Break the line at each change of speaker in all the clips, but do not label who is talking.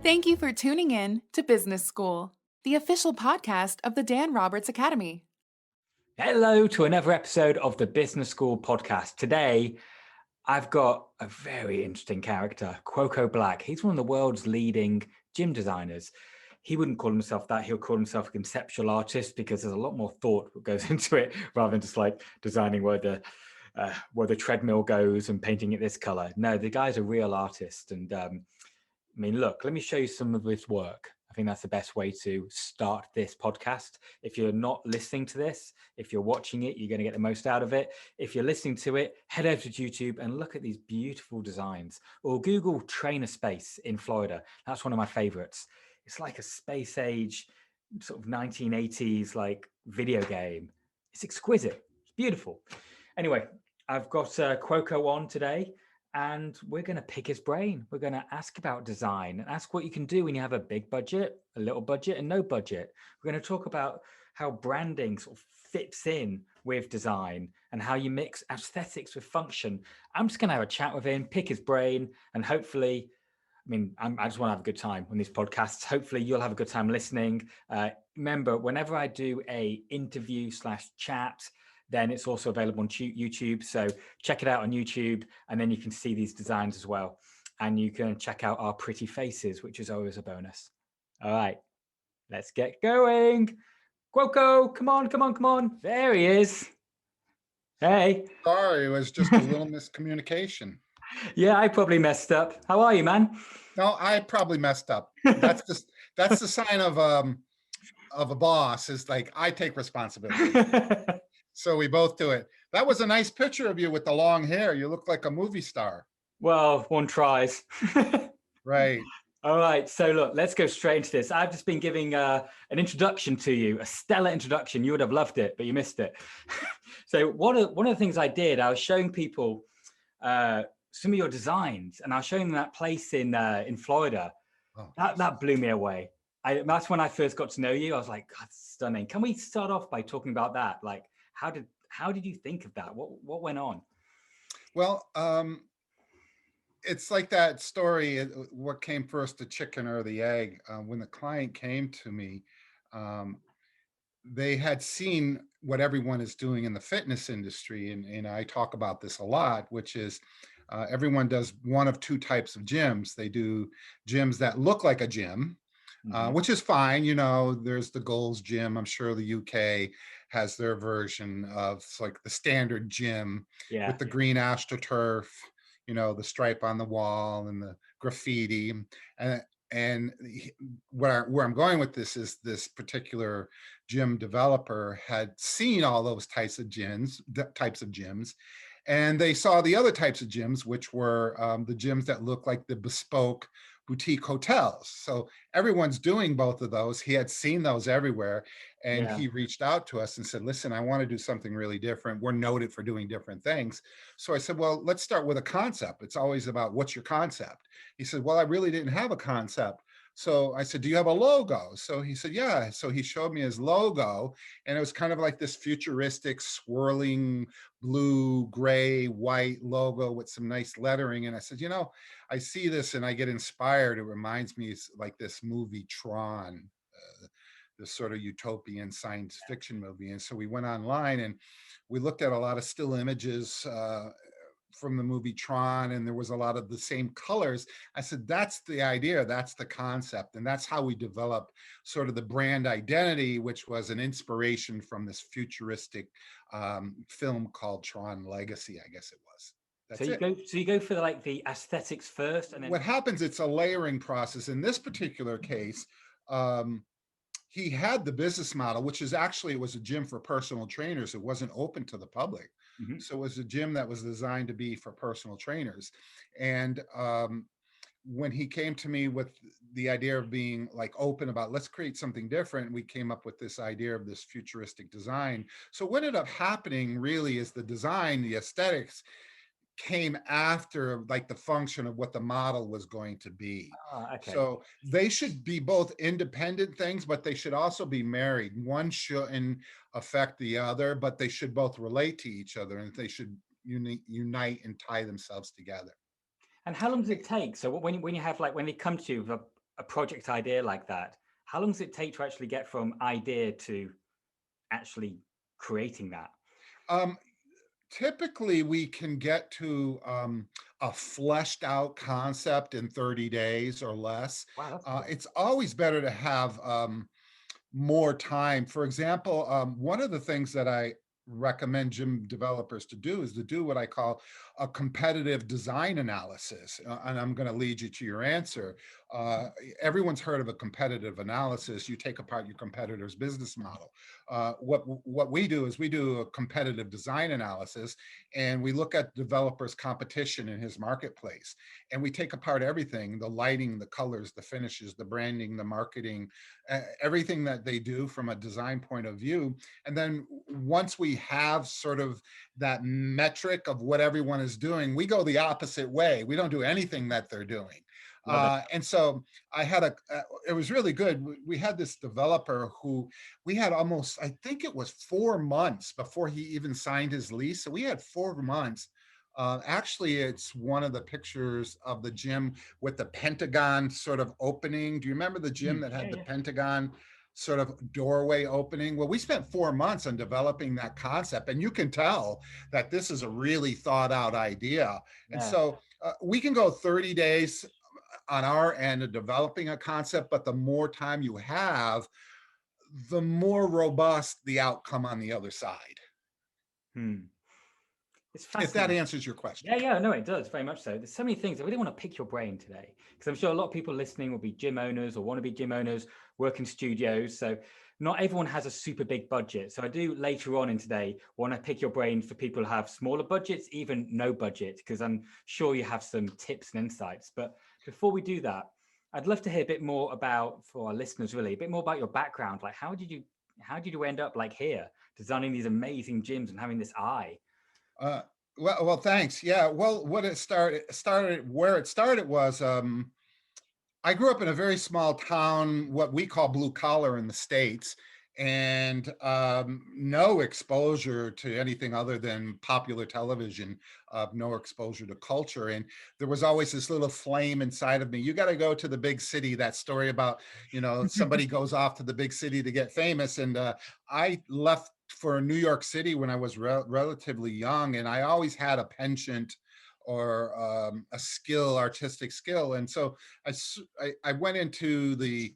Thank you for tuning in to Business School, the official podcast of the Dan Roberts Academy.
Hello to another episode of the Business School podcast. Today, I've got a very interesting character, Cuoco Black. He's one of the world's leading gym designers. He wouldn't call himself that. He'll call himself a conceptual artist because there's a lot more thought that goes into it rather than just like designing where the treadmill goes and painting it this color. No, the guy's a real artist. And look, let me show you some of his work. I think that's the best way to start this podcast. If you're not listening to this, if you're watching it, you're going to get the most out of it. If you're listening to it, head over to YouTube and look at these beautiful designs. Or Google Trainer Space in Florida. That's one of my favorites. It's like a space age, sort of 1980s like video game. It's exquisite. It's beautiful. Anyway, I've got Cuoco on today. And we're going to pick his brain. We're going to ask about design and ask what you can do when you have a big budget, a little budget, and no budget. We're going to talk about how branding sort of fits in with design and how you mix aesthetics with function. I'm just going to have a chat with him, pick his brain, and hopefully, I just want to have a good time on these podcasts. Hopefully you'll have a good time listening. Remember, whenever I do a interview/chat, then it's also available on YouTube. So check it out on YouTube, and then you can see these designs as well. And you can check out our pretty faces, which is always a bonus. All right, let's get going. Cuoco, come on. There he is. Hey.
Sorry, it was just a little miscommunication.
Yeah, I probably messed up. How are you, man?
No, I probably messed up. That's the sign of a boss, is like, I take responsibility. So we both do it. That was a nice picture of you with the long hair. You look like a movie star.
Well, one tries.
Right.
All right. So look, let's go straight into this. I've just been giving an introduction to you, a stellar introduction. You would have loved it, but you missed it. So one of the things I did, I was showing people some of your designs, and I was showing them that place in Florida.
Oh,
that blew me away. That's when I first got to know you. I was like, God, stunning. Can we start off by talking about that? Like, how did you think of that? What went on?
well, it's like that story, what came first, the chicken or the egg? When the client came to me, they had seen what everyone is doing in the fitness industry. And I talk about this a lot, which is everyone does one of two types of gyms. They do gyms that look like a gym, which is fine. You know, there's the Gold's Gym. I'm sure the UK has their version of like the standard gym with the green astroturf, you know, the stripe on the wall and the graffiti. And where I'm going with this is this particular gym developer had seen all those types of gyms, and they saw the other types of gyms, which were the gyms that look like the bespoke boutique hotels. So everyone's doing both of those. He had seen those everywhere, and he reached out to us and said, listen, I want to do something really different. We're noted for doing different things. So I said, well, let's start with a concept. It's always about, what's your concept? He said, well, I really didn't have a concept. So I said, do you have a logo? So he said, yeah. So he showed me his logo, and it was kind of like this futuristic swirling blue, gray, white logo with some nice lettering. And I said, you know, I see this and I get inspired. It reminds me like this movie Tron, this sort of utopian science fiction movie. And so we went online and we looked at a lot of still images from the movie Tron, and there was a lot of the same colors. I said, that's the idea, that's the concept. And that's how we developed sort of the brand identity, which was an inspiration from this futuristic film called Tron Legacy, I guess it was.
So you go for the aesthetics first, and then
what happens, it's a layering process. In this particular case, he had the business model, which is actually, it was a gym for personal trainers. It wasn't open to the public. So it was a gym that was designed to be for personal trainers. And when he came to me with the idea of being like open about, let's create something different, we came up with this idea of this futuristic design. So what ended up happening really is the design, the aesthetics, came after like the function of what the model was going to be.
Okay.
So they should be both independent things, but they should also be married. One shouldn't affect the other, but they should both relate to each other, and they should unite and tie themselves together.
And how long does it take? So when you have when they come to you with a project idea like that, how long does it take to actually get from idea to actually creating that?
Um, Typically, we can get to a fleshed out concept in 30 days or less.
Wow, that's quick.
It's always better to have more time. For example, one of the things that I recommend gym developers to do is to do what I call a competitive design analysis. And I'm going to lead you to your answer. Uh, Everyone's heard of a competitive analysis. You take apart your competitor's business model. What we do is we do a competitive design analysis, and we look at developers' competition in his marketplace, and we take apart everything: the lighting, the colors, the finishes, the branding, the marketing, everything that they do from a design point of view. And then once we have sort of that metric of what everyone is doing, we go the opposite way. We don't do anything that they're doing.
Love it.
And so I had it was really good. We had this developer who we had almost, I think it was 4 months before he even signed his lease. So we had 4 months. Actually, it's one of the pictures of the gym with the Pentagon sort of opening. Do you remember the gym that
Yeah,
had the
yeah.
Pentagon sort of doorway opening? Well, we spent 4 months on developing that concept, and you can tell that this is a really thought out idea. And
Yeah.
so we can go 30 days on our end of developing a concept, but the more time you have, the more robust the outcome on the other side.
Hmm. It's
If that
fascinating.
answers your question.
Yeah, yeah, no, it does very much so. There's so many things. I really want to pick your brain today because I'm sure a lot of people listening will be gym owners or want to be gym owners, work in studios. So not everyone has a super big budget. So I do later on in today want to pick your brain for people who have smaller budgets, even no budget, because I'm sure you have some tips and insights. But before we do that, I'd love to hear a bit more about, for our listeners, really, a bit more about your background. Like, how did you end up like here, designing these amazing gyms and having this eye?
Uh, well, thanks. Yeah. Well, what it started where it started was I grew up in a very small town, what we call blue collar in the States, and no exposure to anything other than popular television, no exposure to culture. And there was always this little flame inside of me. You got to go to the big city, that story about, somebody goes off to the big city to get famous. And I left for New York City when I was relatively young, and I always had a penchant or a skill, artistic skill. And so I went into the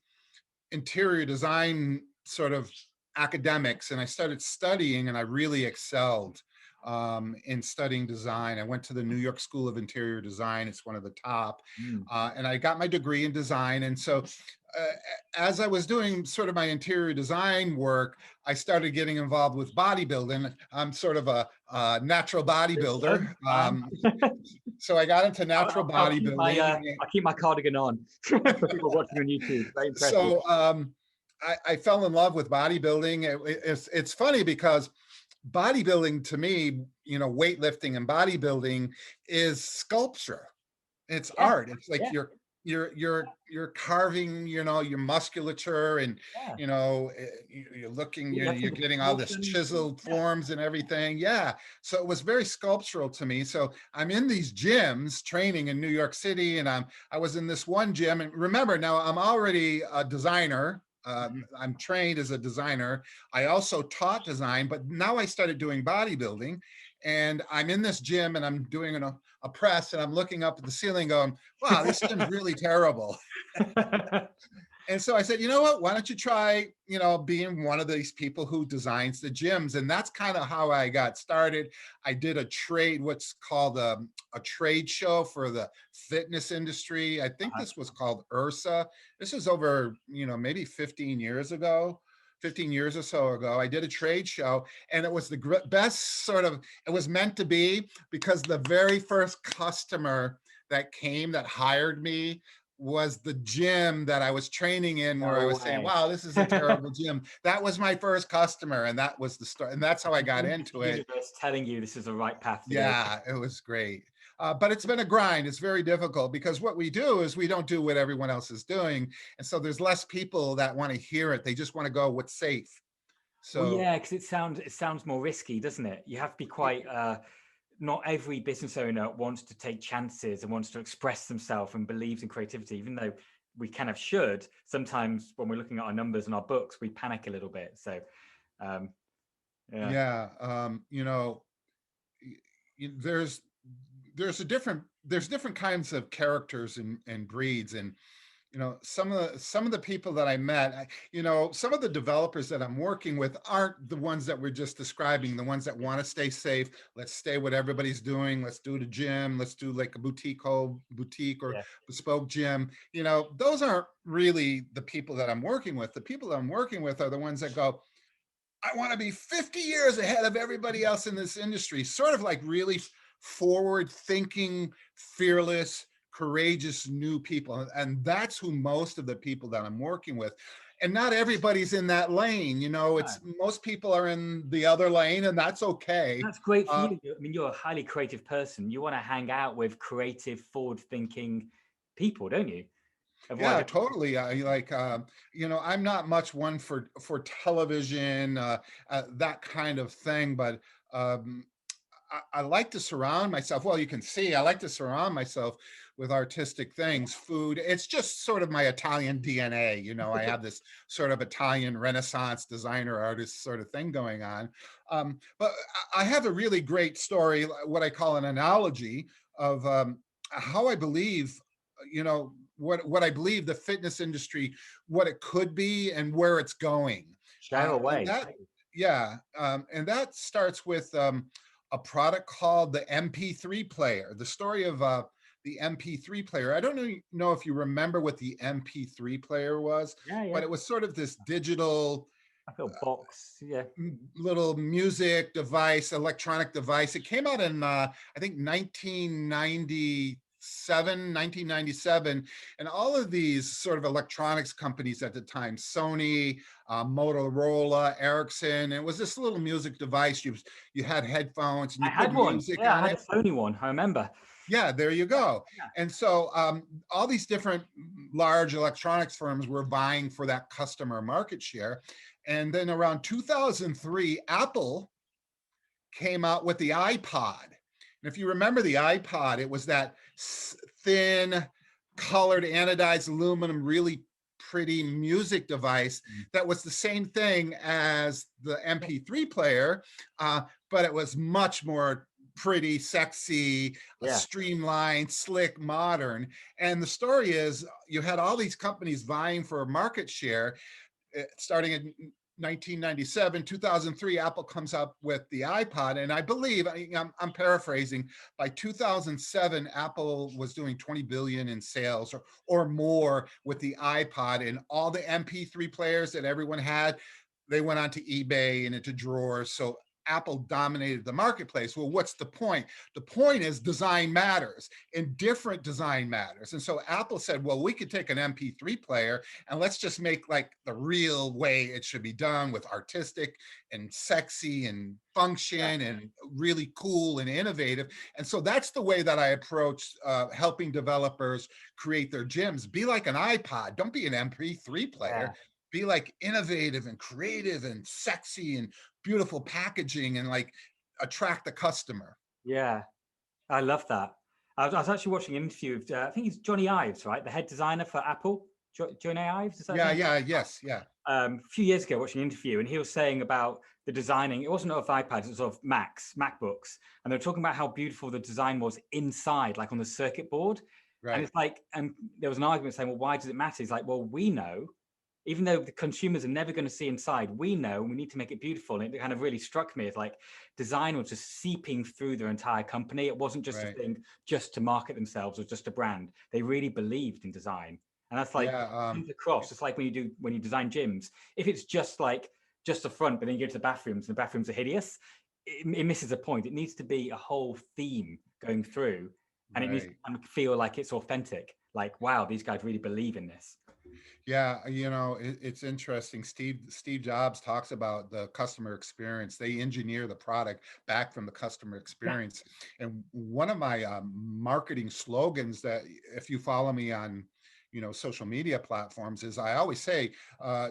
interior design sort of academics, and I started studying, and I really excelled in studying design. I went to the New York School of Interior Design. It's one of the top.
Mm.
And I got my degree in design. And so uh, as I was doing sort of my interior design work, I started getting involved with bodybuilding. I'm sort of a natural
Good stuff,
bodybuilder.
man.
So I got into
I'll,
natural
I'll, I'll keep my
bodybuilding.
I'll keep my cardigan on for people watching on YouTube. Very impressive.
So I fell in love with bodybuilding. It's funny because bodybuilding to me, weightlifting and bodybuilding is sculpture. It's
Yeah,
art. It's like
yeah,
you're carving, your musculature, and
yeah.
you're looking,
You
you're,
have to
you're
the
getting all this
proportions.
chiseled
Yeah.
forms and everything. Yeah. So it was very sculptural to me. So I'm in these gyms training in New York City, and I was in this one gym. And remember, now I'm already a designer.
Mhm.
I'm trained as a designer. I also taught design, but now I started doing bodybuilding. And I'm in this gym, and I'm doing a press, and I'm looking up at the ceiling going, wow, this gym's really terrible. And so I said, you know what, why don't you try, being one of these people who designs the gyms? And that's kind of how I got started. I did what's called a trade show for the fitness industry. I think this was called URSA. This is over, maybe 15 years ago. 15 years or so ago, I did a trade show, and it was the best it was meant to be, because the very first customer that hired me was the gym that I was training in, where I
No
was saying,
way.
wow, this is a terrible gym. That was my first customer, and that was the start. And that's how I got
It's the
into it.
universe telling you this is the right path to go.
Yeah, it was great. But it's been a grind. It's very difficult, because what we do is we don't do what everyone else is doing. And so there's less people that want to hear it. They just want to go what's safe.
Well,
So
yeah, because it sounds more risky, doesn't it? You have to be quite. Not every business owner wants to take chances and wants to express themselves and believes in creativity, even though we kind of should. Sometimes when we're looking at our numbers and our books, we panic a little bit. So um, yeah.
Yeah, there's there's different kinds of characters and breeds, and some of the people that I met, some of the developers that I'm working with aren't the ones that we're just describing, the ones that want to stay safe. Let's stay what everybody's doing. Let's do the gym. Let's do like a boutique or
Yeah.
bespoke gym. Those aren't really the people that I'm working with. The people that I'm working with are the ones that go, I want to be 50 years ahead of everybody else in this industry, sort of like really forward thinking, fearless, courageous new people. And that's who most of the people that I'm working with. And not everybody's in that lane. It's most people are in the other lane, and that's okay.
That's great for you. I mean, you're a highly creative person. You want to hang out with creative, forward-thinking people, don't you?
Yeah,
Otherwise,
totally. I like, I'm not much one for television, that kind of thing, but um, I like to surround myself. Well, you can see I like to surround myself with artistic things, food. It's just sort of my Italian DNA. I have this sort of Italian Renaissance designer artist sort of thing going on. But I have a really great story, what I call an analogy of how I believe, what I believe the fitness industry, what it could be and where it's going.
share
And
away.
that, yeah, and that starts with a product called the MP3 player. The story of the MP3 player. I don't know if you remember what the MP3 player was,
Yeah, yeah.
but it was sort of this digital
I feel box. Yeah.
little music device, electronic device. It came out in I think 1997, and all of these sort of electronics companies at the time, Sony, Motorola, Ericsson. It was this little music device. You had headphones and
I
you put
had one.
music
Yeah, I
on
had
it.
a Sony one. I remember.
Yeah, there you go.
Yeah.
And so all these different large electronics firms were vying for that customer market share. And then around 2003, Apple came out with the iPod. And if you remember the iPod, it was that thin, colored, anodized aluminum, really pretty music device that was the same thing as the MP3 player, but it was much more pretty, sexy,
Yeah.
streamlined, slick, modern. And the story is you had all these companies vying for a market share. Starting in 1997, 2003, Apple comes up with the iPod. And I believe, I'm paraphrasing, by 2007, Apple was doing 20 billion in sales or more with the iPod, and all the MP3 players that everyone had, they went onto eBay and into drawers. So Apple dominated the marketplace. Well, what's the point? The point is design matters, and different design matters. And so Apple said, well, we could take an MP3 player and let's just make like the real way it should be done, with artistic and sexy and function and really cool and innovative. And so that's the way that I approach helping developers create their gyms. Be like an iPod. Don't be an MP3 player. Be like innovative and creative and sexy and beautiful packaging, and like attract the customer.
Yeah, I love that. I was actually watching an interview of, I think it's Johnny Ives, right? The head designer for Apple. Johnny Ives? Is that
Yeah, yeah, yes, yeah.
A few years ago, watching an interview, and he was saying about the designing. It wasn't of iPads, it was of MacBooks. And they were talking about how beautiful the design was inside, like on the circuit board.
Right.
And it's like, and there was an argument saying, well, why does it matter? He's like, well, we know, even though the consumers are never going to see inside, we know we need to make it beautiful. And it kind of really struck me as like design was just seeping through their entire company. It wasn't just a thing just to market themselves or just a brand. They really believed in design. And that's like comes across. It's like when you design gyms. If it's just the front, but then you go to the bathrooms and the bathrooms are hideous, it misses a point. It needs to be a whole theme going through, and it needs to feel like it's authentic. Like, wow, these guys really believe in this.
Yeah, it's interesting. Steve Jobs talks about the customer experience. They engineer the product back from the customer experience. And one of my marketing slogans that, if you follow me on social media platforms, is I always say,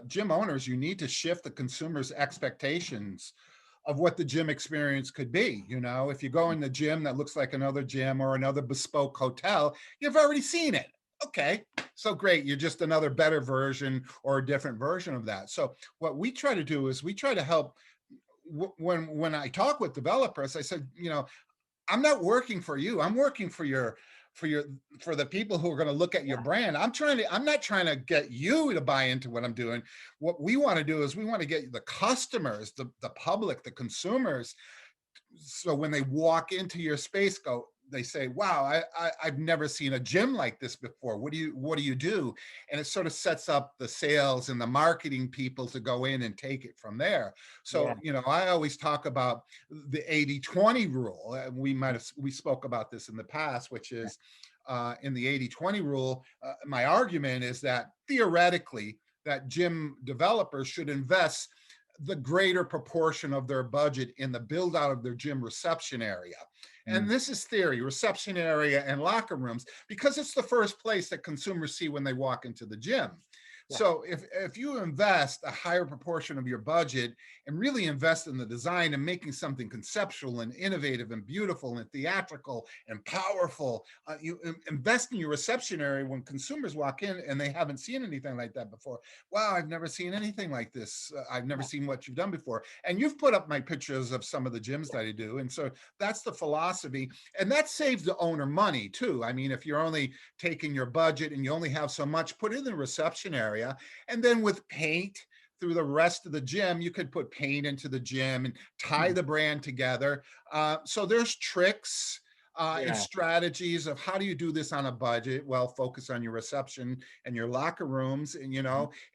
gym owners, you need to shift the consumer's expectations of what the gym experience could be. If you go in the gym that looks like another gym or another bespoke hotel, you've already seen it. Okay, so great. You're just another better version or a different version of that. So what we try to do is we try to help when I talk with developers, I said, I'm not working for you. I'm working for your for the people who are going to look at your brand. I'm not trying to get you to buy into what I'm doing. What we want to do is we want to get the customers, the public, the consumers, so when they walk into your space, they say, wow, I've never seen a gym like this before. What do you do? And it sort of sets up the sales and the marketing people to go in and take it from there.
Yeah.
So I always talk about the 80-20 rule. We spoke about this in the past, which is in the 80-20 rule. My argument is that theoretically that gym developers should invest the greater proportion of their budget in the build out of their gym reception area. And this is theory, reception area and locker rooms, because it's the first place that consumers see when they walk into the gym.
Yeah.
So if you invest a higher proportion of your budget and really invest in the design and making something conceptual and innovative and beautiful and theatrical and powerful, you invest in your reception area when consumers walk in and they haven't seen anything like that before. Wow, I've never seen anything like this. I've never seen what you've done before. And you've put up my pictures of some of the gyms that I do. And so that's the philosophy. And that saves the owner money too. I mean, if you're only taking your budget and you only have so much, put it in the reception area. And then with paint through the rest of the gym, you could put paint into the gym and tie the brand together. So there's tricks and strategies of how do you do this on a budget? Well, focus on your reception and your locker rooms,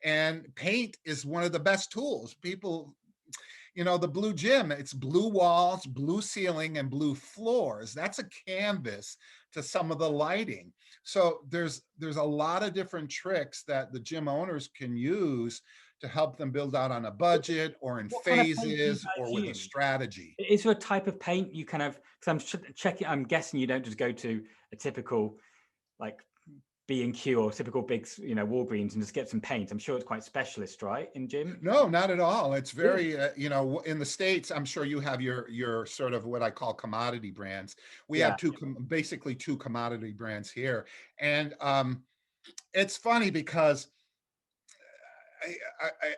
and paint is one of the best tools. People, the blue gym, it's blue walls, blue ceiling, and blue floors. That's a canvas to some of the lighting. So there's a lot of different tricks that the gym owners can use to help them build out on a budget or in
What kind of paint do you
phases or
guys
with a
use?
strategy.
Is there a type of paint you kind of, because checking, I'm guessing you don't just go to a typical like B&Q or typical big, Walgreens and just get some paint. I'm sure it's quite specialist, right, in gym?
No, not at all. It's
Really?
very, in the States, I'm sure you have your sort of what I call commodity brands. We
Yeah.
have basically two commodity brands here. And it's funny because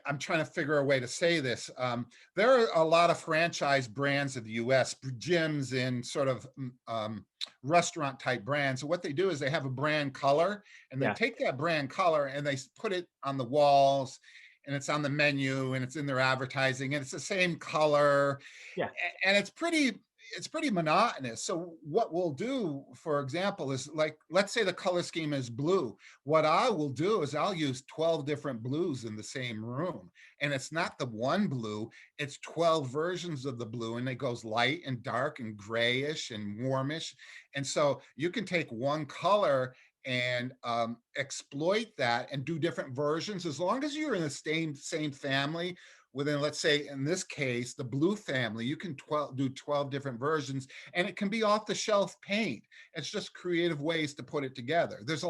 I'm trying to figure a way to say this. There are a lot of franchise brands of the US, gyms and sort of restaurant type brands. So what they do is they have a brand color and they
Yeah.
take that brand color and they put it on the walls and it's on the menu and it's in their advertising and it's the same color.
Yeah.
And it's pretty monotonous. So what we'll do, for example, is like, let's say the color scheme is blue. What I will do is I'll use 12 different blues in the same room. And it's not the one blue, it's 12 versions of the blue. And it goes light and dark and grayish and warmish. And so you can take one color and exploit that and do different versions as long as you're in the same family within, let's say in this case, the blue family, you can do 12 different versions and it can be off the shelf paint. It's just creative ways to put it together. There's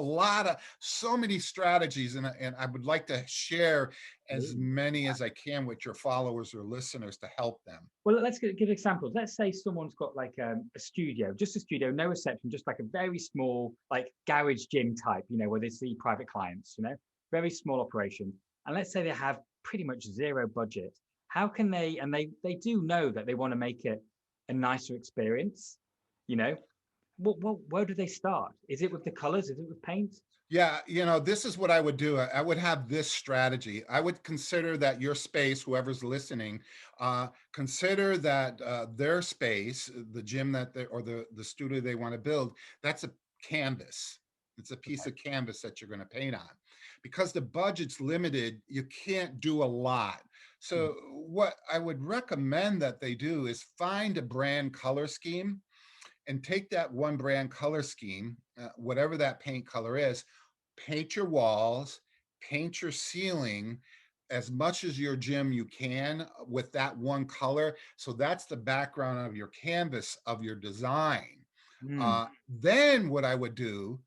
so many strategies and I would like to share as many as I can with your followers or listeners to help them.
Well, let's give examples. Let's say someone's got like a studio, just a studio, no reception, just like a very small, like garage gym type, where they see private clients, very small operation. And let's say they have pretty much zero budget. How can they, and they do know that they want to make it a nicer experience, where do they start? Is it with the colors? Is it with paint?
Yeah, this is what I would do. I would have this strategy. I would consider that your space, whoever's listening, consider that their space, the gym or the studio they want to build, that's a canvas. It's a piece of canvas that you're going to paint on. Because the budget's limited, you can't do a lot. So what I would recommend that they do is find a brand color scheme and take that one brand color scheme, whatever that paint color is, paint your walls, paint your ceiling as much as your gym you can with that one color. So that's the background of your canvas of your design. Then what I would do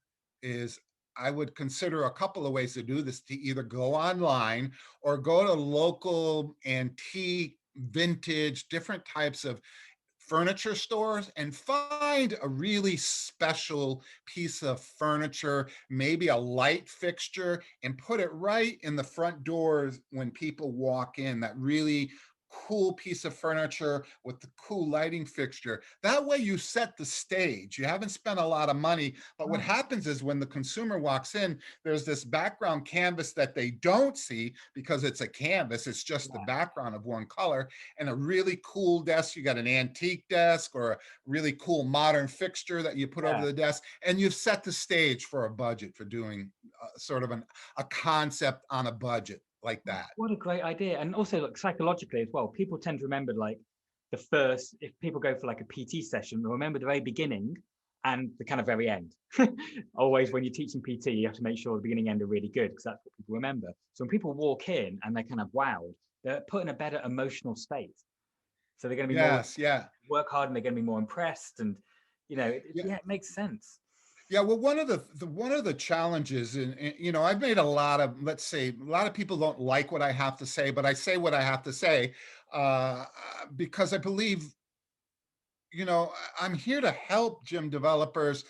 is I would consider a couple of ways to do this, to either go online or go to local antique, vintage, different types of furniture stores and find a really special piece of furniture, maybe a light fixture, and put it right in the front doors when people walk in. That really cool piece of furniture with the cool lighting fixture. That way you set the stage. You haven't spent a lot of money, but what
Right.
happens is when the consumer walks in, there's this background canvas that they don't see because it's a canvas. It's just the
Yeah.
background of one color, and a really cool desk. You got an antique desk or a really cool modern fixture that you put over
Yeah.
the desk, and you've set the stage for a budget for doing sort of a concept on a budget like that.
What a great idea. And also, like, psychologically as well, people tend to remember like the first, if people go for like a PT session, they'll remember the very beginning and the kind of very end. Always when you're teaching PT, you have to make sure the beginning and end are really good because that's what people remember. So when people walk in and they're kind of wowed, they're put in a better emotional state. So they're going to be more
Yes, yeah.
work hard and they're going to be more impressed. And,
Yeah.
yeah, it makes sense.
Yeah, well, one of the challenges, and I've made a lot of, let's say, a lot of people don't like what I have to say, but I say what I have to say uh, because I believe, I'm here to help gym developers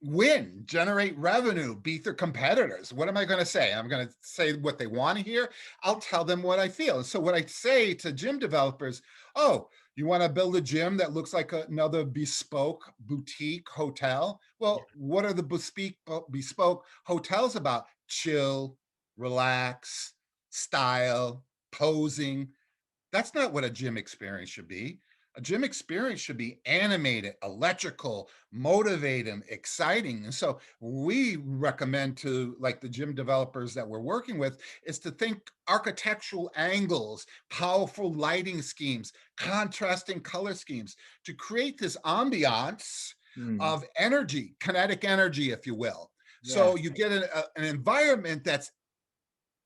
win, generate revenue, beat their competitors. What am I going to say? I'm going to say what they want to hear. I'll tell them what I feel. And so what I say to gym developers, oh, you want to build a gym that looks like another bespoke boutique hotel?
Yeah.
Well, what are the bespoke hotels about? Chill, relax, style, posing. That's not what a gym experience should be. A gym experience should be animated, electrical, motivating, exciting. And so we recommend to like the gym developers that we're working with is to think architectural angles, powerful lighting schemes, contrasting color schemes to create this ambiance
Mm,
of energy, kinetic energy, if you will.
yeah.
So you get an environment that's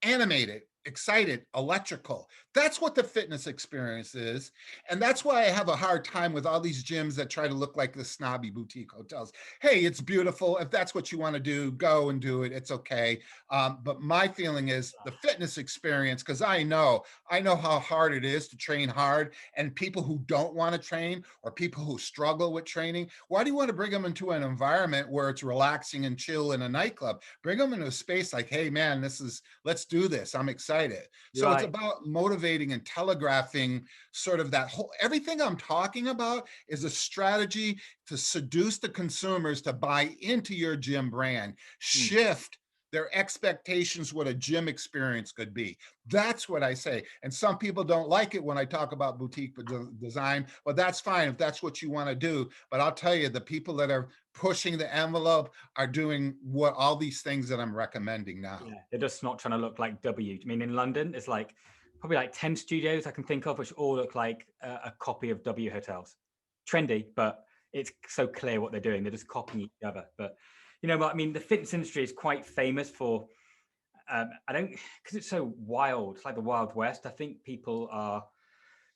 animated, excited, electrical. That's what the fitness experience is. And that's why I have a hard time with all these gyms that try to look like the snobby boutique hotels. Hey, it's beautiful. If that's what you want to do, go and do it. It's okay. But my feeling is the fitness experience, because I know how hard it is to train hard. And people who don't want to train or people who struggle with training, why do you want to bring them into an environment where it's relaxing and chill in a nightclub? Bring them into a space like, hey, man, let's do this. I'm excited. So it's
Right.
about motivating and telegraphing sort of that whole, everything I'm talking about is a strategy to seduce the consumers to buy into your gym brand,
Mm.
shift their expectations what a gym experience could be. That's what I say. And some people don't like it when I talk about boutique design, but that's fine if that's what you want to do. But I'll tell you, the people that are pushing the envelope are doing what all these things that I'm recommending now.
Yeah, they're just not trying to look like W. I mean, in London, it's like probably like 10 studios I can think of, which all look like a copy of W hotels. Trendy, but it's so clear what they're doing. They're just copying each other. But but I mean, the fitness industry is quite famous for, I don't, because it's so wild. It's like the Wild West. I think people are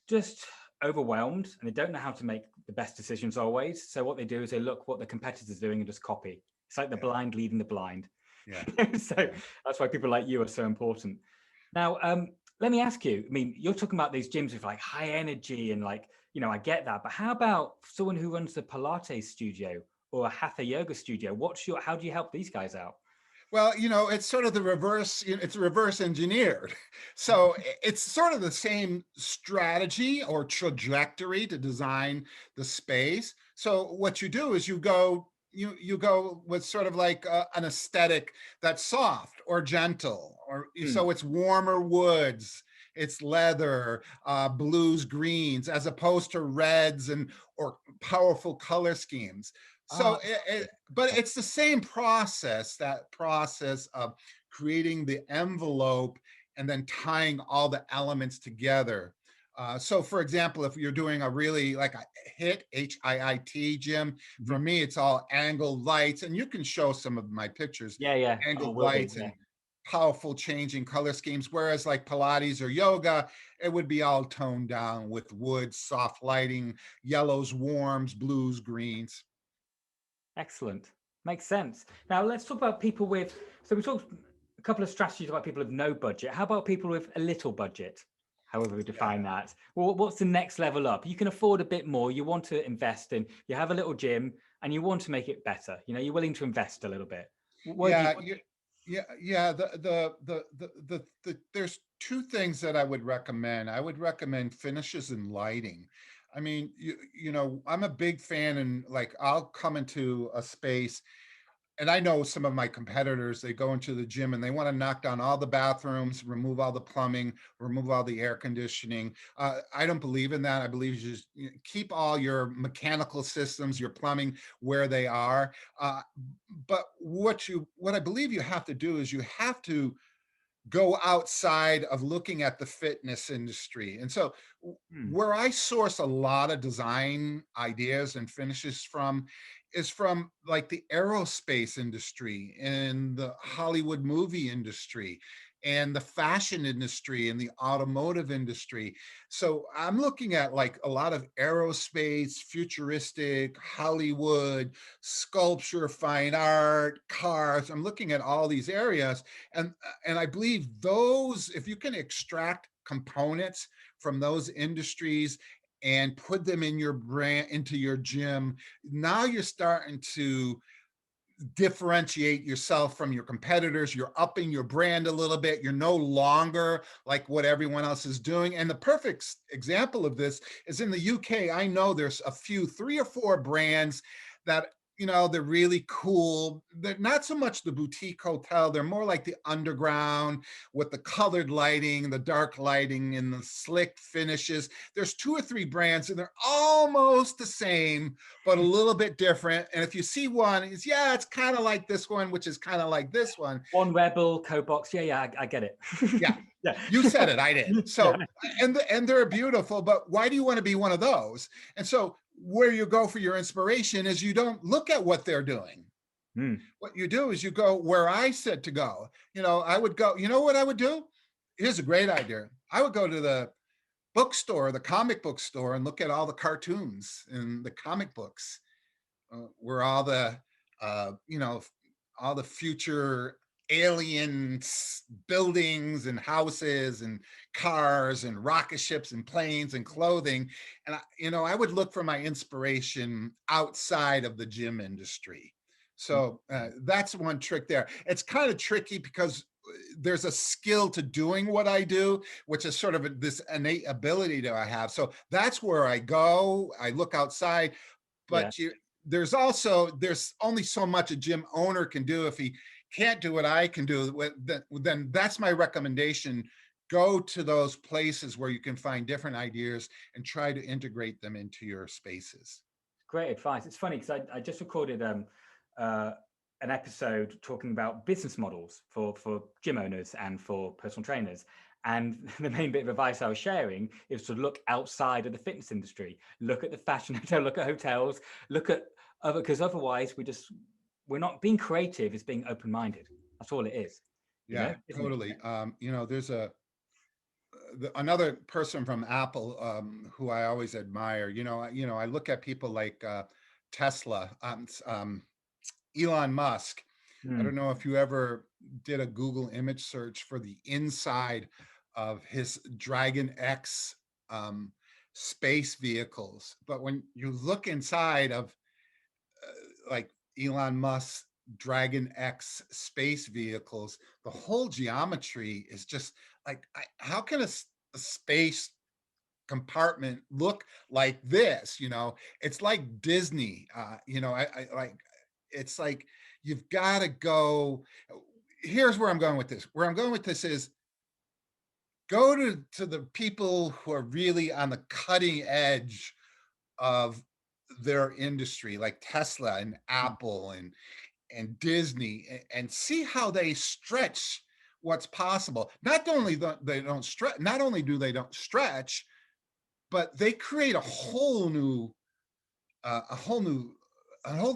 just overwhelmed and they don't know how to make the best decisions always. So what they do is they look what the competitors are doing and just copy. It's like the
Yeah.
blind leading the blind.
Yeah.
So
Yeah.
that's why people like you are so important. Now, let me ask you, I mean, you're talking about these gyms with like high energy and like, I get that, but how about someone who runs the Pilates studio or a Hatha yoga studio? How do you help these guys out?
Well, it's sort of the reverse, it's reverse engineered. So it's sort of the same strategy or trajectory to design the space. So what you do is you go with sort of like an aesthetic that's soft or gentle, or
Hmm.
so it's warmer woods, it's leather, blues, greens, as opposed to reds and or powerful color schemes.
Oh,
So but it's the same process, that process of creating the envelope and then tying all the elements together. So for example, if you're doing a really like a HIIT gym,
mhm.
for me, it's all angled lights, and you can show some of my pictures,
Yeah, yeah. Oh,
angled
will do.
lights
Yeah.
and powerful changing color schemes. Whereas like Pilates or yoga, it would be all toned down with wood, soft lighting, yellows, warms, blues, greens.
Excellent. Makes sense. Now let's talk about people with, so we talked a couple of strategies about people with no budget. How about people with a little budget? however we define that. Well, what's the next level up? You can afford a bit more. You want to invest in, you have a little gym and you want to make it better. You're willing to invest a little bit. What do you,
Yeah, yeah. There's two things that I would recommend. I would recommend finishes and lighting. I mean, I'm a big fan, and like I'll come into a space, and I know some of my competitors, they go into the gym and they want to knock down all the bathrooms, remove all the plumbing, remove all the air conditioning. I don't believe in that. I believe you just keep all your mechanical systems, your plumbing where they are. But what I believe you have to do is you have to go outside of looking at the fitness industry. And so where I source a lot of design ideas and finishes from is from like the aerospace industry and the Hollywood movie industry and the fashion industry and the automotive industry. So I'm looking at like a lot of aerospace, futuristic, Hollywood, sculpture, fine art, cars. I'm looking at all these areas, and I believe those, if you can extract components from those industries and put them in your brand, into your gym, now you're starting to differentiate yourself from your competitors. You're upping your brand a little bit. You're no longer like what everyone else is doing. And the perfect example of this is in the UK. I know there's a few, 3 or 4 brands that, they're really cool. They're not so much the boutique hotel. They're more like the underground with the colored lighting, the dark lighting, and the slick finishes. There's 2 or 3 brands, and they're almost the same, but a little bit different. And if you see one, it's kind of like this one, which is kind of like this one.
One Rebel, Co-Box. Yeah, I get it.
Yeah.
Yeah.
You said it, I did. So, and they're beautiful, but why do you want to be one of those? And so where you go for your inspiration is you don't look at what they're doing. What you do is you go where I said to go. I would go, what I would do? Here's a great idea. I would go to the bookstore, the comic book store, and look at all the cartoons and the comic books, where all the, all the future aliens, buildings and houses and cars and rocket ships and planes and clothing. And I would look for my inspiration outside of the gym industry. So that's one trick there. It's kind of tricky because there's a skill to doing what I do, which is sort of this innate ability that I have. So that's where I go. I look outside, but there's only so much a gym owner can do. If he can't do what I can do, then that's my recommendation. Go to those places where you can find different ideas and try to integrate them into your spaces.
Great advice. It's funny because I just recorded an episode talking about business models for gym owners and for personal trainers. And the main bit of advice I was sharing is to look outside of the fitness industry, look at the fashion hotel, look at hotels, look at other, because otherwise we're not being creative, it's being open-minded. That's all it is.
Yeah, totally. There's another person from Apple, who I always admire. I look at people like Tesla, Elon Musk. I don't know if you ever did a Google image search for the inside of his Dragon X space vehicles, but when you look inside of like Elon Musk's Dragon X space vehicles, the whole geometry is just like, how can a space compartment look like this? It's like Disney. I like, it's like you've got to go. Here's where I'm going with this. Where I'm going with this is go to the people who are really on the cutting edge of their industry, like Tesla and Apple and Disney, and see how they stretch what's possible. Not only do they don't stretch, but they create a whole new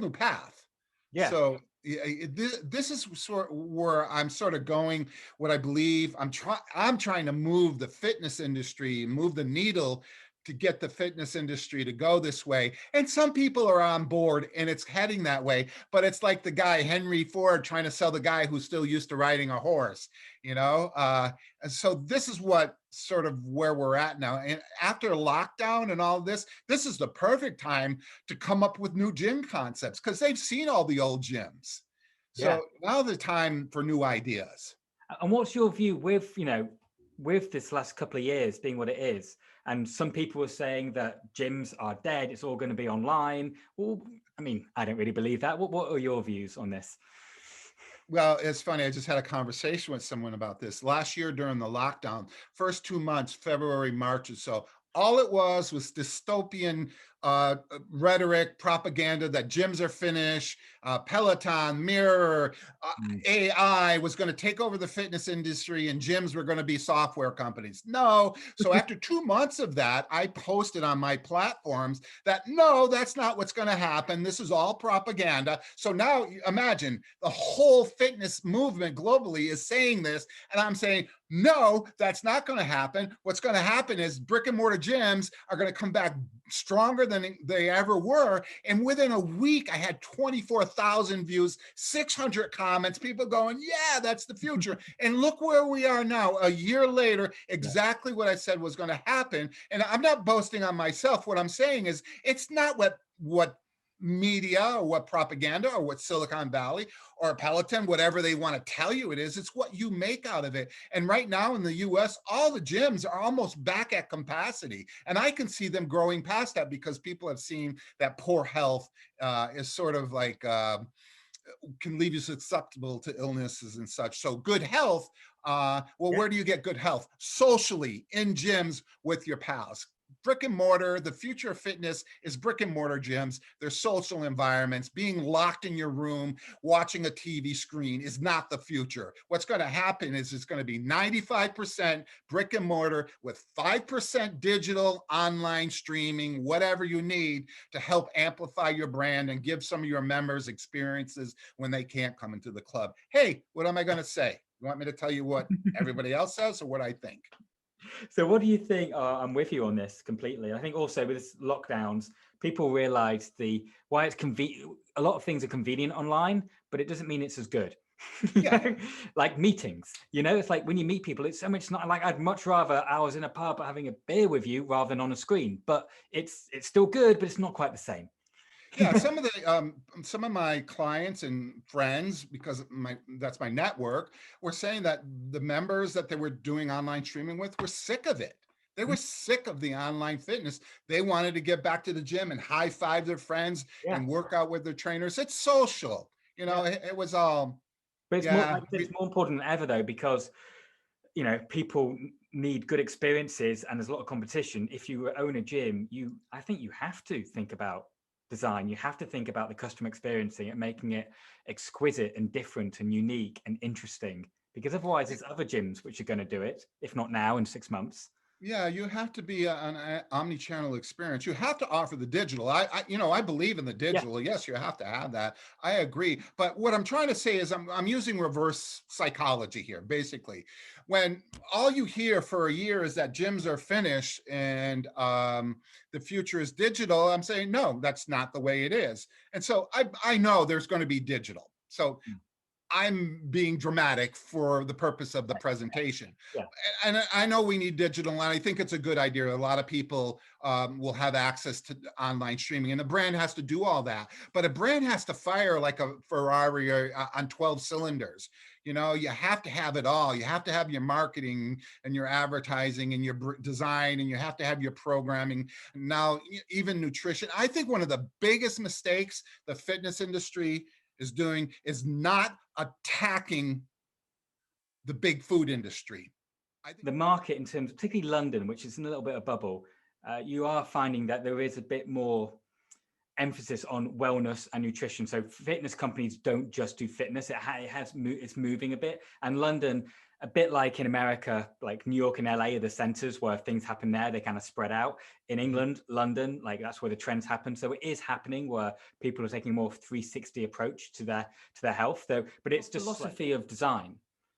path.
Yeah.
So this is sort of where I'm sort of going. What I believe I'm trying to move the fitness industry, move the needle to get the fitness industry to go this way. And some people are on board and it's heading that way, but it's like the guy, Henry Ford, trying to sell the guy who's still used to riding a horse, you know? And so this is what sort of where we're at now. And after lockdown and all this is the perfect time to come up with new gym concepts because they've seen all the old gyms.
Yeah.
So now's the time for new ideas.
And what's your view with, with this last couple of years being what it is? And some people are saying that gyms are dead. It's all going to be online. Well, I mean, I don't really believe that. What are your views on this?
Well, it's funny. I just had a conversation with someone about this last year during the lockdown, first 2 months, February, March or so. All it was dystopian rhetoric, propaganda that gyms are finished, Peloton, Mirror, AI was going to take over the fitness industry and gyms were going to be software companies. No. So after 2 months of that, I posted on my platforms that no, that's not what's going to happen. This is all propaganda. So now imagine the whole fitness movement globally is saying this. And I'm saying, no, that's not going to happen. What's going to happen is brick and mortar gyms are going to come back stronger than they ever were. And within a week, I had 24,000 views, 600 comments, people going, yeah, that's the future. And look where we are now, a year later, exactly what I said was going to happen. And I'm not boasting on myself. What I'm saying is it's not what media or what propaganda or what Silicon Valley or Peloton, whatever they want to tell you it is, it's what you make out of it. And right now in the US, all the gyms are almost back at capacity. And I can see them growing past that because people have seen that poor health is sort of like, can leave you susceptible to illnesses and such. So good health, where do you get good health? Socially, in gyms with your pals. Brick and mortar, the future of fitness is brick and mortar gyms. They're social environments. Being locked in your room, watching a TV screen is not the future. What's going to happen is it's going to be 95% brick and mortar with 5% digital, online streaming, whatever you need to help amplify your brand and give some of your members experiences when they can't come into the club. Hey, what am I going to say? You want me to tell you what everybody else says or what I think?
So what do you think? I'm with you on this completely. I think also with this lockdowns, people realize why it's convenient. A lot of things are convenient online, but it doesn't mean it's as good.
Yeah.
Like meetings, it's like when you meet people, it's so much not like I'd much rather I was in a pub having a beer with you rather than on a screen, but it's still good, but it's not quite the same.
Yeah, some of my clients and friends, because that's my network, were saying that the members that they were doing online streaming with were sick of it. They were sick of the online fitness. They wanted to get back to the gym and high five their friends and work out with their trainers. It's social, it was all.
But it's more, like, it's more important than ever though, because people need good experiences and there's a lot of competition. If you own a gym, I think you have to think about design. You have to think about the customer experience and making it exquisite and different and unique and interesting, because otherwise there's other gyms which are going to do it, if not now, in 6 months.
Yeah, you have to be an omni-channel experience. You have to offer the digital. I believe in the digital. Yeah. Yes, you have to have that. I agree. But what I'm trying to say is I'm using reverse psychology here. Basically, when all you hear for a year is that gyms are finished and the future is digital, I'm saying, no, that's not the way it is. And so I know there's going to be digital. So I'm being dramatic for the purpose of the presentation.
Yeah.
And I know we need digital, and I think it's a good idea. A lot of people will have access to online streaming, and the brand has to do all that. But a brand has to fire like a Ferrari on 12 cylinders. You have to have it all. You have to have your marketing and your advertising and your design, and you have to have your programming. Now, even nutrition. I think one of the biggest mistakes the fitness industry is doing is not attacking the big food industry.
I think the market, in terms, particularly London, which is in a little bit of bubble, you are finding that there is a bit more emphasis on wellness and nutrition. So fitness companies don't just do fitness. It's moving a bit. And London, a bit like in America, like New York and LA are the centers where things happen there. They kind of spread out. In England, London, like that's where the trends happen. So it is happening where people are taking a more 360 approach to their health. Though, but it's just philosophy of design.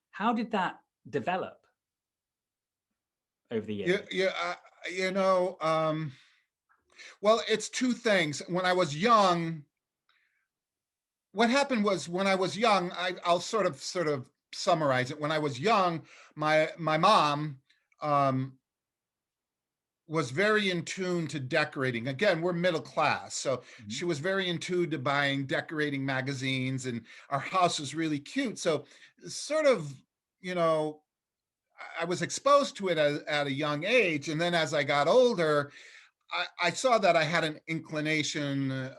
How did that develop? over the
Yeah,
years?
yeah, you know, well, it's two things. When I was young, what happened was when I was young, I'll sort of summarize it. When I was young, my mom um, was very in tune to decorating. Again, we're middle class, so
Mhm.
she was very in tune to buying decorating magazines, and our house was really cute. So, sort of, you know, I was exposed to it at a young age, and then as I got older, I saw that I had an inclination,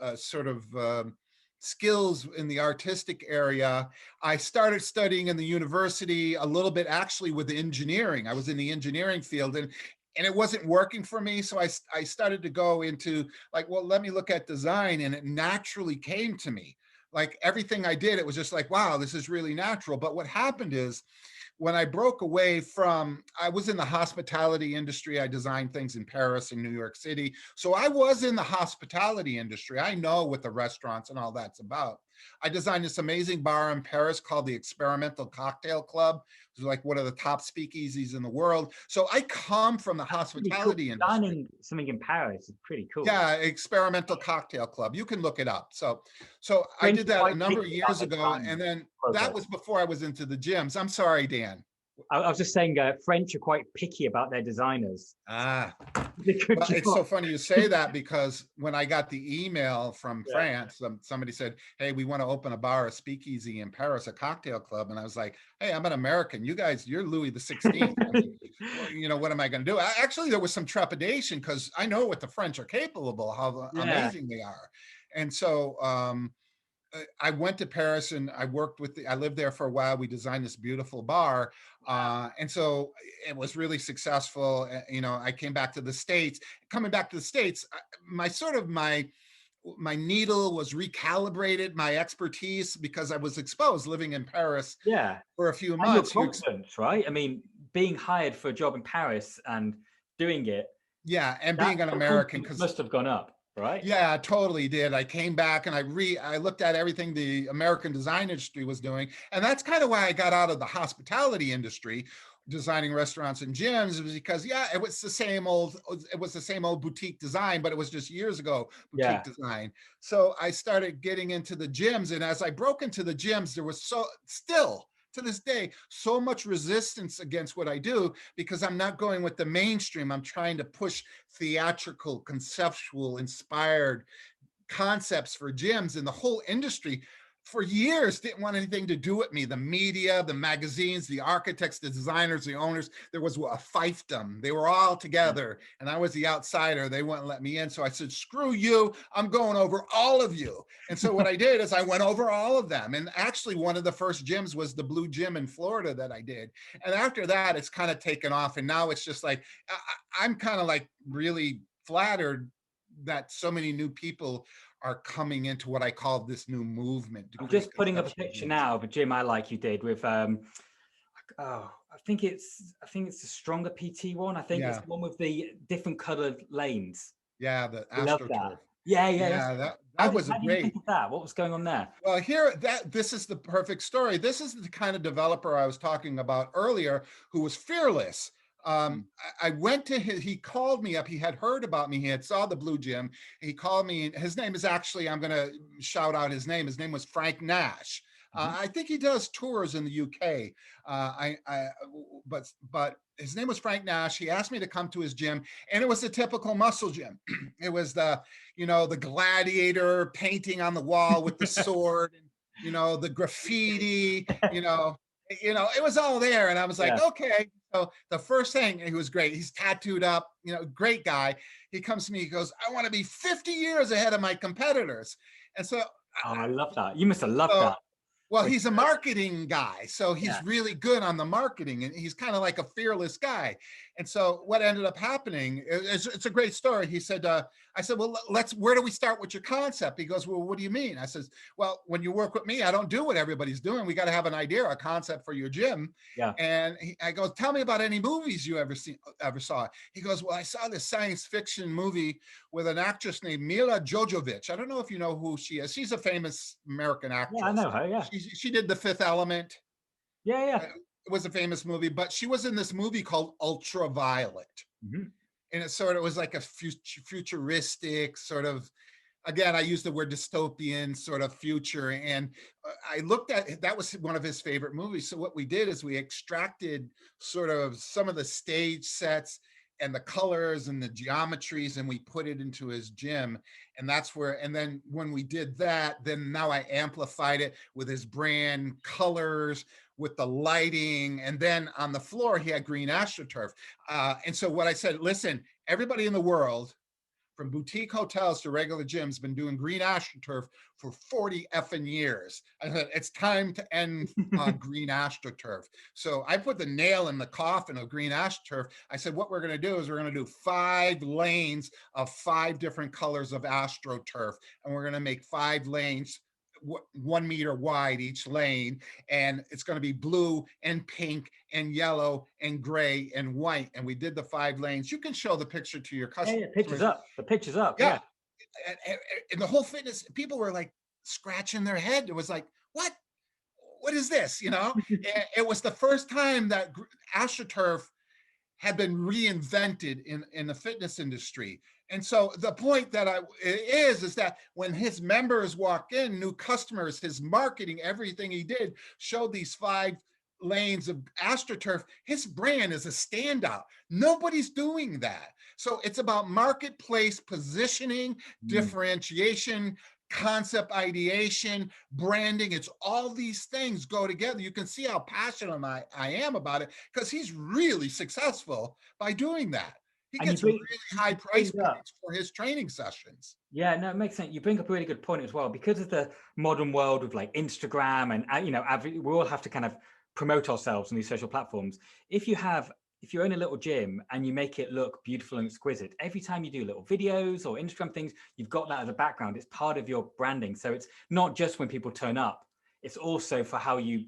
skills in the artistic area. I started studying in the university a little bit, actually, with engineering. I was in the engineering field, and it wasn't working for me. So I started to go into, like, well, let me look at design, and it naturally came to me. Like everything I did, it was just like, wow, this is really natural. But what happened is, when I broke away from, I was in the hospitality industry. I designed things in Paris and New York City. So I was in the hospitality industry. I know what the restaurants and all that's about. I designed this amazing bar in Paris called the Experimental Cocktail Club. It was like one of the top speakeasies in the world. So I come from the
Pretty cool.
hospitality industry.
Designing something in Paris is pretty cool.
Yeah, Experimental Cocktail Club. You can look it up. So I
French
did
are
that a
quite
number
picky
of
about
years
their
ago,
design
and then that
process.
was before I was into the gyms. I'm sorry, Dan.
I was just saying, French are quite picky about their designers.
Ah,
They could
well, it's
job.
so funny you say that, because when I got the email from
Yeah.
France, somebody said, "Hey, we want to open a bar, a speakeasy in Paris, a cocktail club," and I was like, "Hey, I'm an American. You guys, you're Louis the 16th. I mean, well, what am I going to do?" Actually, there was some trepidation because I know what the French are capable, how
Yeah.
amazing they are, and so I went to Paris and I worked with I lived there for a while. We designed this beautiful bar. And so it was really successful. I came back to the States. Coming back to the States, my needle was recalibrated, my expertise, because I was exposed living in Paris
Yeah.
for a few
And your
months.
confidence, right? I mean, being hired for a job in Paris and doing it,
Yeah, and
that
being an
your
American,
confidence
because
must have gone up, right?
yeah, I totally did. I came back and I looked at everything the American design industry was doing. And that's kind of why I got out of the hospitality industry, designing restaurants and gyms, was because yeah, it was the same old boutique design, but it was just years ago, boutique
Yeah.
design. So I started getting into the gyms. And as I broke into the gyms, there was still to this day so much resistance against what I do, because I'm not going with the mainstream. I'm trying to push theatrical, conceptual, inspired concepts for gyms, and the whole industry for years didn't want anything to do with me. The media, the magazines, the architects, the designers, the owners, there was a fiefdom. They were all together and I was the outsider. They wouldn't let me in. So I said, screw you, I'm going over all of you. And so what I did is I went over all of them. And actually one of the first gyms was the Blue Gym in Florida that I did. And after that, it's kind of taken off. And now it's just like, I'm kind of like really flattered that so many new people are coming into what I call this new movement to
I'm
create
just putting up a
conceptual
picture
gyms.
now of a gym I like you did with oh, I think it's the stronger PT one. I think it's
Yeah,
the one with the different colored lanes.
yeah, the
I love that.
AstroTurf.
Yeah, yeah, that's
Yeah,
right.
that was a
How did you
great.
think of that? What was going on there?
Well, this is the perfect story. This is the kind of developer I was talking about earlier, who was fearless.
Mm.
I went to he called me up. He had heard about me. He had saw the Blue Gym. He called me. His name is actually, I'm going to shout out his name. His name was Frank Nash.
Mhm.
I think he does tours in the UK. But his name was Frank Nash. He asked me to come to his gym, and it was a typical muscle gym. It was the gladiator painting on the wall with the sword, and the graffiti, it was all there. And I was like,
Yeah.
okay. So the first thing, he was great. He's tattooed up, great guy. He comes to me, he goes, I want to be 50 years ahead of my competitors. And
Oh, I love that. You must have loved
so
that.
well,
When-
he's a marketing guy, so
Yeah.
he's really good on the marketing, and he's kind of like a fearless guy. And so, what ended up happening? It's a great story. He said, "I said, well, Where do we start with your concept?" He goes, "Well, what do you mean?" I says, "Well, when you work with me, I don't do what everybody's doing. We got to have an idea, a concept for your gym."
Yeah.
And I go, "Tell me about any movies you ever saw." He goes, "Well, I saw this science fiction movie with an actress named Mila Jovovich. I don't know if you know who she is. She's a famous American
Yeah, I
actress.
know her. Yeah.
She did The Fifth Element.
Yeah,
Uh,
yeah.
was a famous movie, but she was in this movie called Ultraviolet.
Mhm.
And it was like a futuristic sort of, again, I use the word dystopian sort of future. And I looked at, that was one of his favorite movies. So what we did is we extracted sort of some of the stage sets and the colors and the geometries, and we put it into his gym. And that's where, and then when we did that, then now I amplified it with his brand colors, with the lighting. And then on the floor, he had green astroturf. And so what I said, listen, everybody in the world, from boutique hotels to regular gyms, been doing green astroturf for 40 effing years. I said, it's time to end green astroturf. So I put the nail in the coffin of green astroturf. I said, what we're going to do is we're going to do 5 lanes of 5 different colors of astroturf. And we're going to make 5 lanes 1 meter wide each lane, and it's going to be blue and pink and yellow and gray and white. And we did the 5 lanes. You can show the picture to your
Yeah,
customers.
yeah, pictures up. The picture's up.
Yeah.
Yeah.
And the whole fitness, people were like scratching their head. It was like, what is this? It was the first time that AstroTurf had been reinvented in the fitness industry. And so the point that is that when his members walk in, new customers, his marketing, everything he did showed these 5 lanes of AstroTurf. His brand is a standout. Nobody's doing that. So it's about marketplace positioning, differentiation, concept ideation, branding. It's all these things go together. You can see how passionate I am about it, because he's really successful by doing that. He
And
gets really high price points for his training sessions.
Yeah, no, it makes sense. You bring up a really good point as well, because of the modern world of like Instagram and we all have to kind of promote ourselves on these social platforms. If you own a little gym and you make it look beautiful and exquisite, every time you do little videos or Instagram things, you've got that as a background. It's part of your branding. So it's not just when people turn up, it's also for how you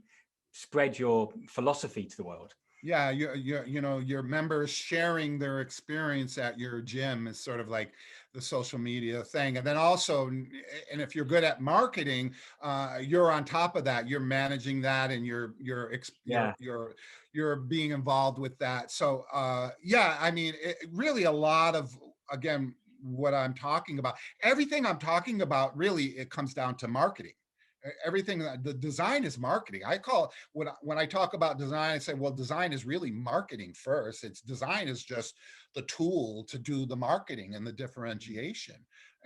spread your philosophy to the world.
Yeah, your members sharing their experience at your gym is sort of like the social media thing. And then also, and if you're good at marketing, you're on top of that. You're managing that, and you're being involved with that. So yeah, I mean, really a lot of, again, what I'm talking about, everything I'm talking about, really, it comes down to marketing. Everything, the design is marketing. I call, when I talk about design, I say, well, design is really marketing first. It's design is just the tool to do the marketing and the differentiation.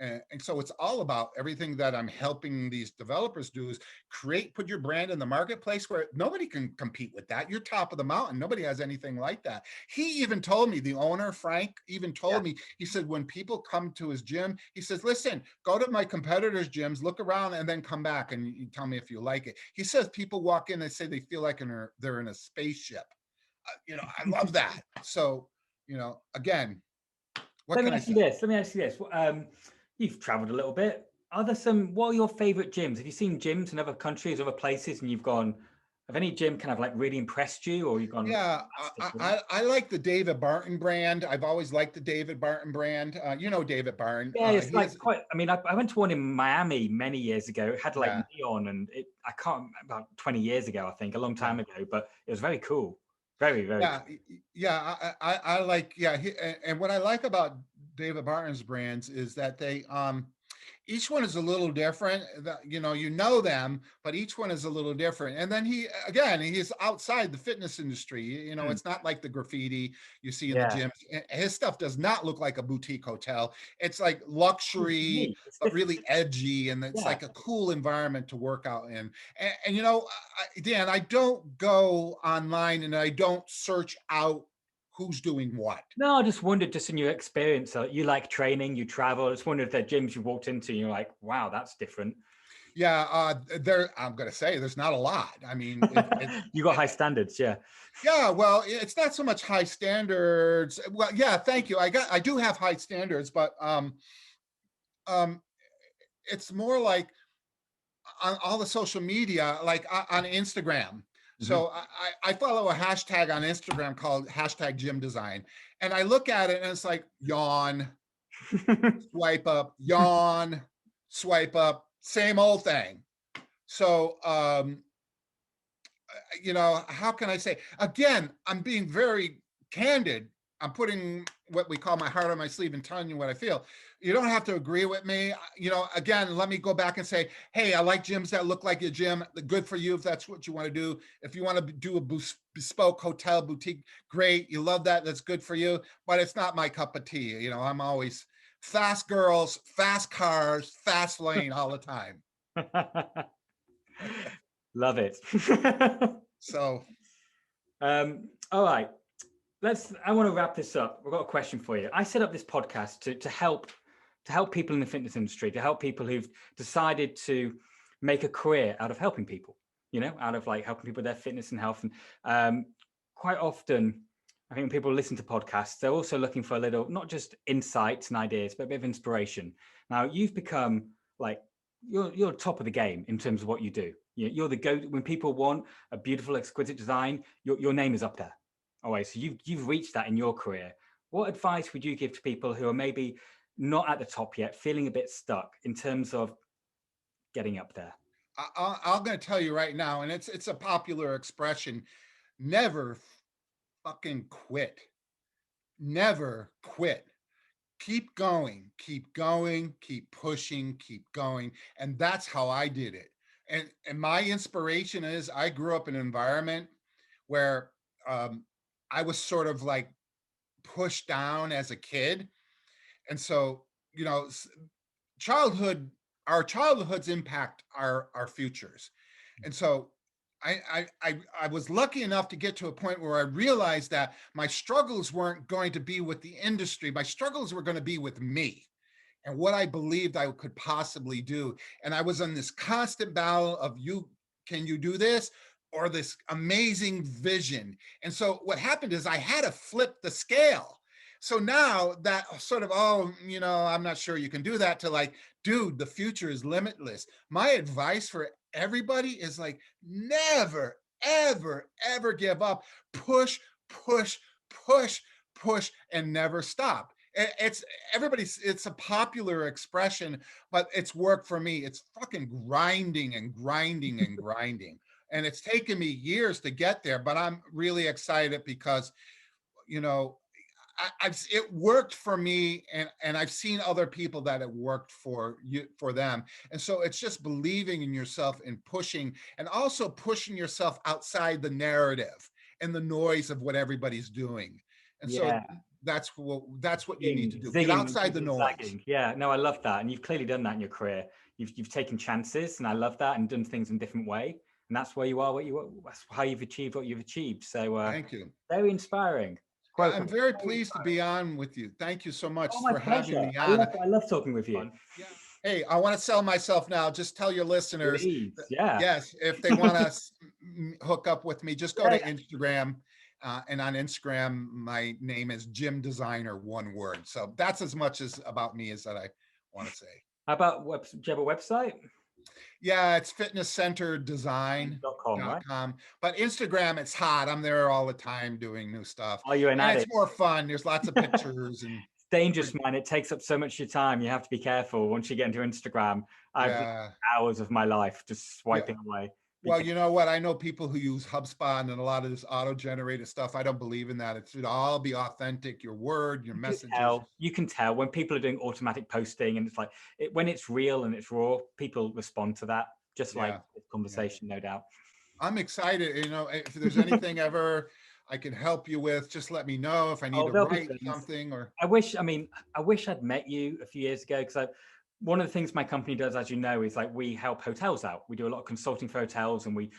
And so it's all about everything that I'm helping these developers do is put your brand in the marketplace where nobody can compete with that. You're top of the mountain. Nobody has anything like that. He even told me, the owner, Frank, even told me, he said, when people come to his gym, he says, listen, go to my competitors' gyms, look around, and then come back and you tell me if you like it. He says people walk in and say they feel like they're in a spaceship. I love that. So, again,
Let me ask you this. You've traveled a little bit. What are your favorite gyms? Have you seen gyms in other countries, other places, and you've gone, have any gym kind of like really impressed you, or you've gone?
Yeah, I like the David Barton brand. I've always liked the David Barton brand. David Barton.
Yeah, it's like quite. I mean, I went to one in Miami many years ago. It had like neon, and I can't, about 20 years ago, I think, a long time ago. But it was very cool. Very, very.
Yeah,
cool.
yeah. I like, yeah. And what I like about David Barton's brands is that they each one is a little different. Them, but each one is a little different. And then he's outside the fitness industry. It's not like the graffiti you see in the gyms. His stuff does not look like a boutique hotel. It's like luxury, but really edgy, and it's like a cool environment to work out in. And Dan, I don't go online and I don't search out who's doing what.
No, I just wondered, just in your experience, you like training, you travel. I just wondered if there are gyms you walked into and you're like, wow, that's different.
Yeah, I'm going to say there's not a lot. I mean,
you got high standards, yeah.
Yeah, well, it's not so much high standards. Well, yeah, thank you. I do have high standards, but it's more like on all the social media, like on Instagram. So I follow a hashtag on Instagram called #GymDesign. And I look at it and it's like, yawn, swipe up, yawn, swipe up, same old thing. So how can I say? Again, I'm being very candid. I'm putting what we call my heart on my sleeve and telling you what I feel. You don't have to agree with me. Again, let me go back and say, hey, I like gyms that look like your gym. Good for you if that's what you want to do. If you want to do a bespoke hotel boutique, great. You love that. That's good for you. But it's not my cup of tea. I'm always fast girls, fast cars, fast lane all the time.
Love it.
So,
all right. I want to wrap this up. We've got a question for you. I set up this podcast to help people in the fitness industry, to help people who've decided to make a career out of helping people, out of like helping people with their fitness and health. And quite often, I think when people listen to podcasts, they're also looking for a little, not just insights and ideas, but a bit of inspiration. Now, you've become like, you're top of the game in terms of what you do. You're the go when people want a beautiful, exquisite design. Your name is up there. Always. So you've reached that in your career. What advice would you give to people who are maybe not at the top yet, feeling a bit stuck in terms of getting up there?
I'm going to tell you right now, and it's a popular expression: never fucking quit. Never quit. Keep going, keep pushing, keep going. And that's how I did it. And my inspiration is I grew up in an environment where I was sort of like pushed down as a kid. And so, childhood, our childhoods impact our futures. And so I was lucky enough to get to a point where I realized that my struggles weren't going to be with the industry. My struggles were going to be with me and what I believed I could possibly do. And I was in this constant battle of can you do this? Or this amazing vision. And so what happened is I had to flip the scale. So now that sort of, I'm not sure you can do that, to like, dude, the future is limitless. My advice for everybody is like, never, ever, ever give up. Push, push, push, push, and never stop. It's a popular expression, but it's worked for me. It's fucking grinding and grinding and grinding. And it's taken me years to get there, but I'm really excited because, it worked for me, and I've seen other people that it worked for them. And so it's just believing in yourself and pushing, and also pushing yourself outside the narrative and the noise of what everybody's doing. And so that's what you need to do. Get outside the noise.
Zagging. Yeah, no, I love that. And you've clearly done that in your career. You've taken chances, and I love that, and done things in a different way. And that's where you are, that's how you've achieved what you've achieved. So
thank you.
Very inspiring.
I'm very pleased to be on with you. Thank you so much for having me
on.
on.
I love talking with you.
Yeah. Hey, I want to sell myself now. Just tell your listeners,
please. Yeah.
Yes, if they want to hook up with me, just go to Instagram. And on Instagram, my name is Gym Designer, one word. So that's as much about me as that I want to say.
How about, do you have a website?
Yeah, it's fitnesscenterdesign.com. Right? But Instagram, it's hot. I'm there all the time doing new stuff.
Oh, you're an addict.
It's more fun. There's lots of pictures and
it's dangerous, man. It takes up so much of your time. You have to be careful once you get into Instagram. I've hours of my life just swiping away.
Well, you know what? I know people who use HubSpot and a lot of this auto-generated stuff. I don't believe in that. It should all be authentic. Your word, your messages.
You can tell when people are doing automatic posting, and it's like when it's real and it's raw, people respond to that. Just like this conversation, no doubt.
I'm excited. If there's anything ever I can help you with, just let me know. If I need to write something, or
I wish I'd met you a few years ago, because one of the things my company does, as you know, is like we help hotels out. We do a lot of consulting for hotels, and we,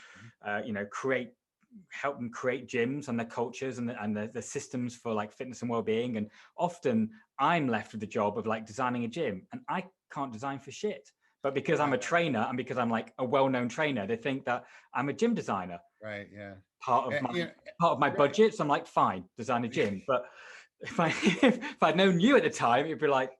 help them create gyms and their cultures and the systems for like fitness and well-being. And often I'm left with the job of like designing a gym, and I can't design for shit. But because I'm a trainer, and because I'm like a well-known trainer, they think that I'm a gym designer.
Right. Yeah.
Part of my budget. So I'm like, fine, design a gym. But if I'd known you at the time, it'd be like,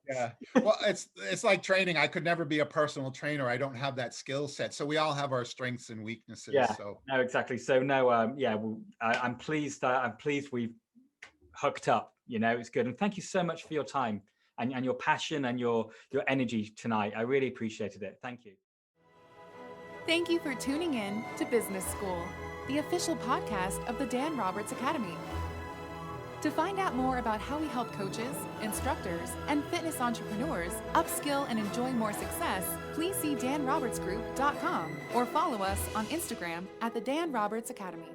well, it's like training. I could never be a personal trainer. I don't have that skill set. So we all have our strengths and weaknesses. So
no, exactly. So no, I'm pleased we've hooked up. It's good. And thank you so much for your time and your passion and your energy tonight. I really appreciated it. Thank you.
Thank you for tuning in to Business School. the official podcast of the Dan Roberts Academy. To find out more about how we help coaches, instructors, and fitness entrepreneurs upskill and enjoy more success, please see danrobertsgroup.com or follow us on Instagram at the Dan Roberts Academy.